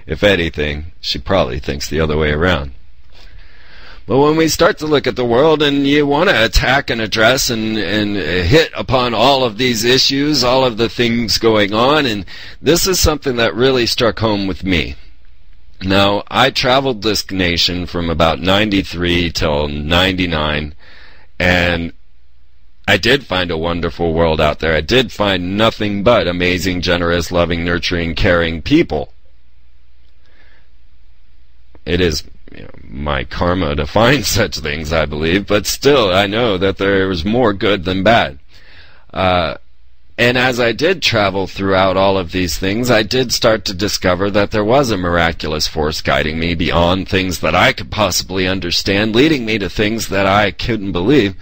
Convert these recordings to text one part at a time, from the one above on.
If anything, she probably thinks the other way around. But when we start to look at the world and you want to attack and address and hit upon all of these issues, all of the things going on, and this is something that really struck home with me. Now, I traveled this nation from about 93 till 99, and I did find a wonderful world out there. I did find nothing but amazing, generous, loving, nurturing, caring people. It is my karma to find such things, I believe, but still I know that there is more good than bad. And as I did travel throughout all of these things, I did start to discover that there was a miraculous force guiding me beyond things that I could possibly understand, leading me to things that I couldn't believe.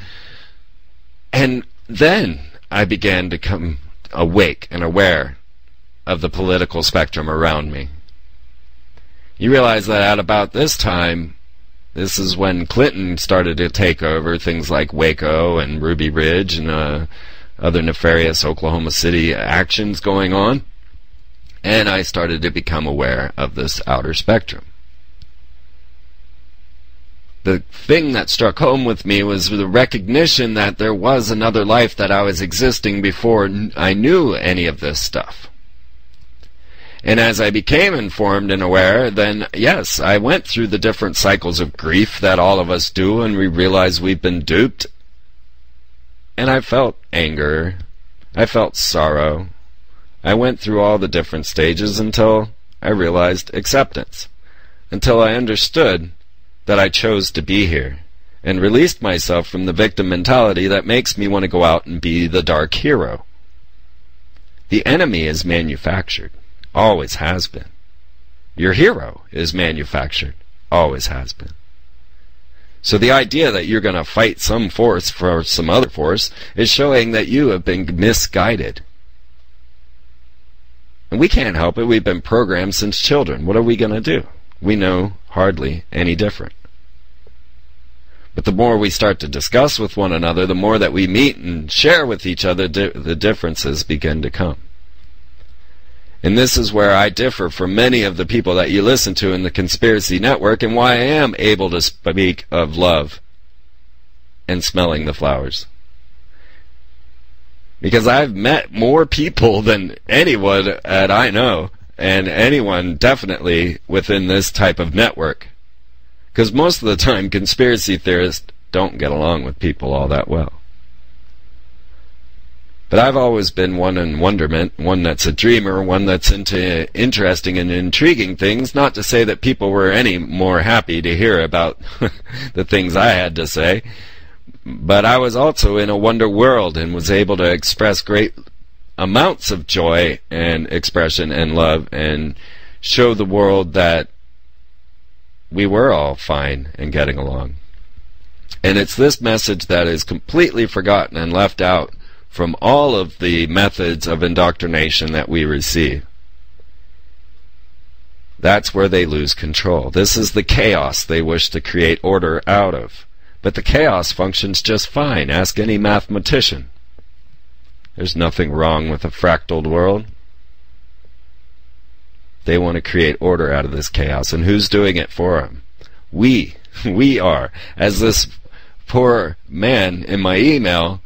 And then I began to come awake and aware of the political spectrum around me. You realize that at about this time, this is when Clinton started to take over things like Waco and Ruby Ridge and other nefarious Oklahoma City actions going on. And I started to become aware of this outer spectrum. The thing that struck home with me was the recognition that there was another life that I was existing before I knew any of this stuff. And as I became informed and aware, then yes, I went through the different cycles of grief that all of us do, and we realize we've been duped. And I felt anger. I felt sorrow. I went through all the different stages until I realized acceptance, until I understood that I chose to be here, and released myself from the victim mentality that makes me want to go out and be the dark hero. The enemy is manufactured. Always has been. Your hero is manufactured. Always has been. So the idea that you're going to fight some force for some other force is showing that you have been misguided. And we can't help it. We've been programmed since children. What are we going to do? We know hardly any different. But the more we start to discuss with one another, the more that we meet and share with each other, the differences begin to come. And this is where I differ from many of the people that you listen to in the conspiracy network, and why I am able to speak of love and smelling the flowers. Because I've met more people than anyone that I know, and anyone definitely within this type of network. Because most of the time, conspiracy theorists don't get along with people all that well. But I've always been one in wonderment, one that's a dreamer, one that's into interesting and intriguing things, not to say that people were any more happy to hear about the things I had to say, but I was also in a wonder world and was able to express great amounts of joy and expression and love and show the world that we were all fine and getting along. And it's this message that is completely forgotten and left out from all of the methods of indoctrination that we receive. That's where they lose control. This is the chaos they wish to create order out of. But the chaos functions just fine. Ask any mathematician. There's nothing wrong with a fractaled world. They want to create order out of this chaos. And who's doing it for them? We are. As this poor man in my email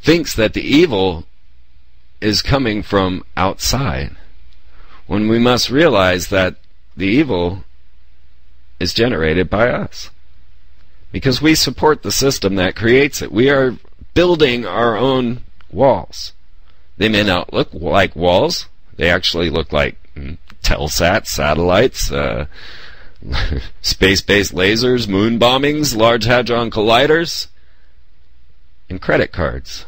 thinks that the evil is coming from outside, when we must realize that the evil is generated by us. Because we support the system that creates it. We are building our own walls. They may not look like walls. They actually look like Telsats, satellites, space-based lasers, moon bombings, Large Hadron Colliders, and credit cards.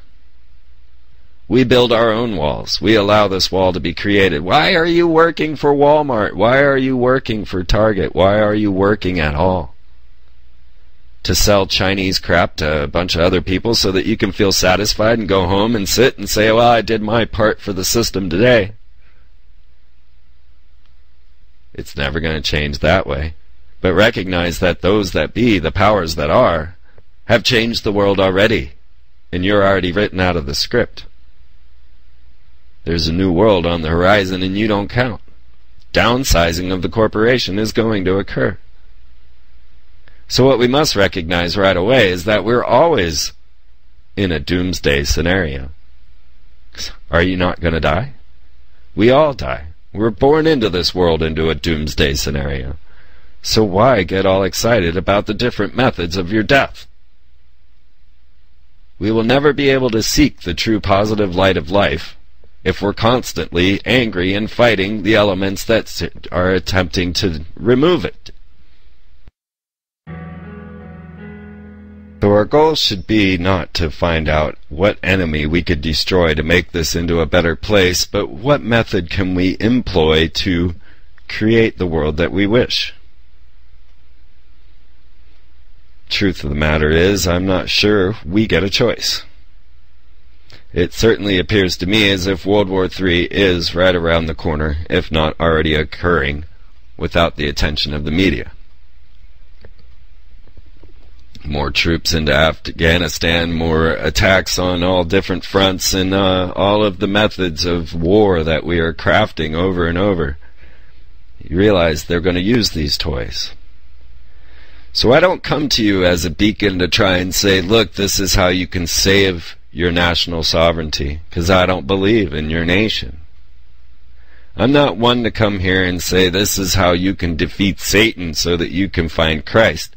We build our own walls. We allow this wall to be created. Why are you working for Walmart? Why are you working for Target? Why are you working at all? To sell Chinese crap to a bunch of other people so that you can feel satisfied and go home and sit and say, well, I did my part for the system today. It's never going to change that way. But recognize that those that be, the powers that are, have changed the world already. And you're already written out of the script. There's a new world on the horizon and you don't count. downsizing of the corporation is going to occur. So what we must recognize right away is that we're always in a doomsday scenario. Are you not going to die? We all die. We're born into this world into a doomsday scenario. So why get all excited about the different methods of your death? We will never be able to seek the true positive light of life if we're constantly angry and fighting the elements that are attempting to remove it. So our goal should be not to find out what enemy we could destroy to make this into a better place, but what method can we employ to create the world that we wish. Truth of the matter is, I'm not sure we get a choice. It certainly appears to me as if World War III is right around the corner, if not already occurring, without the attention of the media. More troops into Afghanistan, more attacks on all different fronts, and all of the methods of war that we are crafting over and over. You realize they're going to use these toys. So I don't come to you as a beacon to try and say, look, this is how you can save your national sovereignty, because I don't believe in your nation. I'm not one to come here and say this is how you can defeat Satan so that you can find Christ,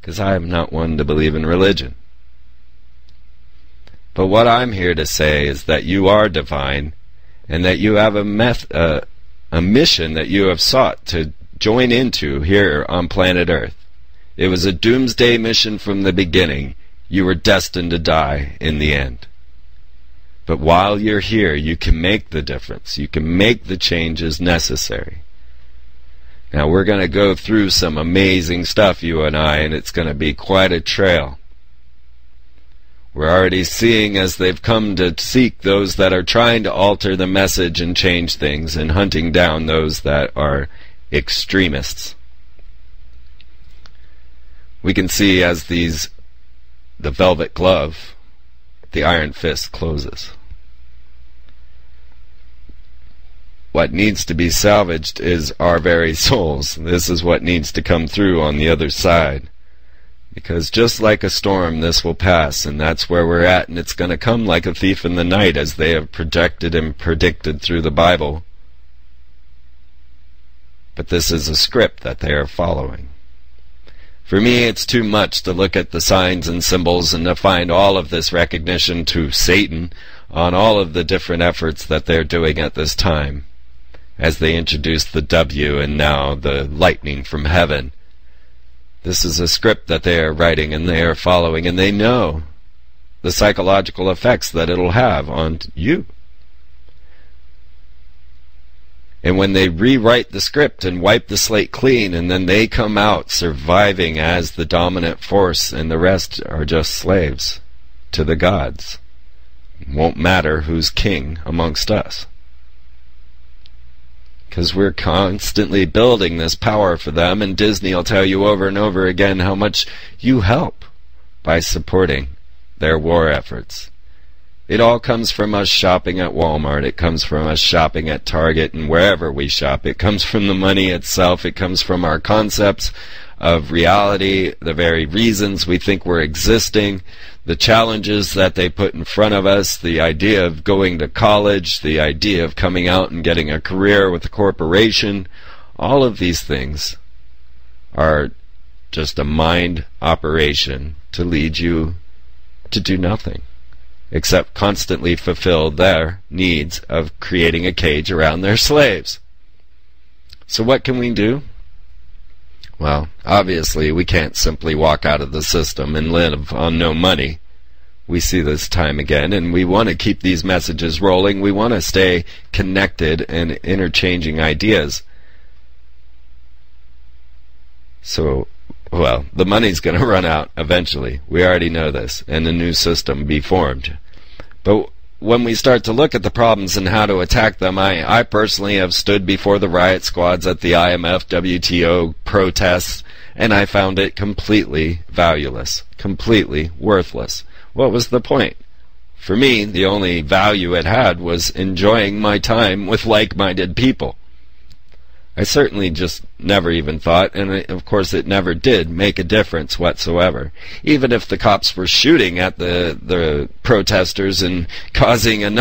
because I am not one to believe in religion. But what I'm here to say is that you are divine, and that you have a mission that you have sought to join into here on planet Earth. It was a doomsday mission from the beginning. You were destined to die in the end. But while you're here, you can make the difference. You can make the changes necessary. Now we're going to go through some amazing stuff, you and I, and it's going to be quite a trail. We're already seeing as they've come to seek those that are trying to alter the message and change things, and hunting down those that are extremists. We can see as the velvet glove, the iron fist closes. What needs to be salvaged is our very souls. This is what needs to come through on the other side. Because just like a storm, this will pass, and that's where we're at, and it's going to come like a thief in the night, as they have projected and predicted through the Bible. But this is a script that they are following. For me, it's too much to look at the signs and symbols and to find all of this recognition to Satan on all of the different efforts that they're doing at this time, as they introduce the W and now the lightning from heaven. This is a script that they are writing and they are following, and they know the psychological effects that it'll have on you. And when they rewrite the script and wipe the slate clean, and then they come out surviving as the dominant force, and the rest are just slaves to the gods. It won't matter who's king amongst us. Because we're constantly building this power for them, and Disney will tell you over and over again how much you help by supporting their war efforts. It all comes from us shopping at Walmart. It comes from us shopping at Target and wherever we shop. It comes from the money itself. It comes from our concepts of reality, the very reasons we think we're existing, the challenges that they put in front of us, the idea of going to college, the idea of coming out and getting a career with a corporation. All of these things are just a mind operation to lead you to do nothing except constantly fulfill their needs of creating a cage around their slaves. So what can we do? Well, obviously we can't simply walk out of the system and live on no money. We see this time again, and we want to keep these messages rolling. We want to stay connected and interchanging ideas. So, well, the money's going to run out eventually. We already know this, and a new system be formed. But when we start to look at the problems and how to attack them, I personally have stood before the riot squads at the IMF, WTO protests, and I found it completely valueless, completely worthless. What was the point? For me, the only value it had was enjoying my time with like-minded people. I certainly just never even thought, and of course it never did make a difference whatsoever. Even if the cops were shooting at the protesters and causing enough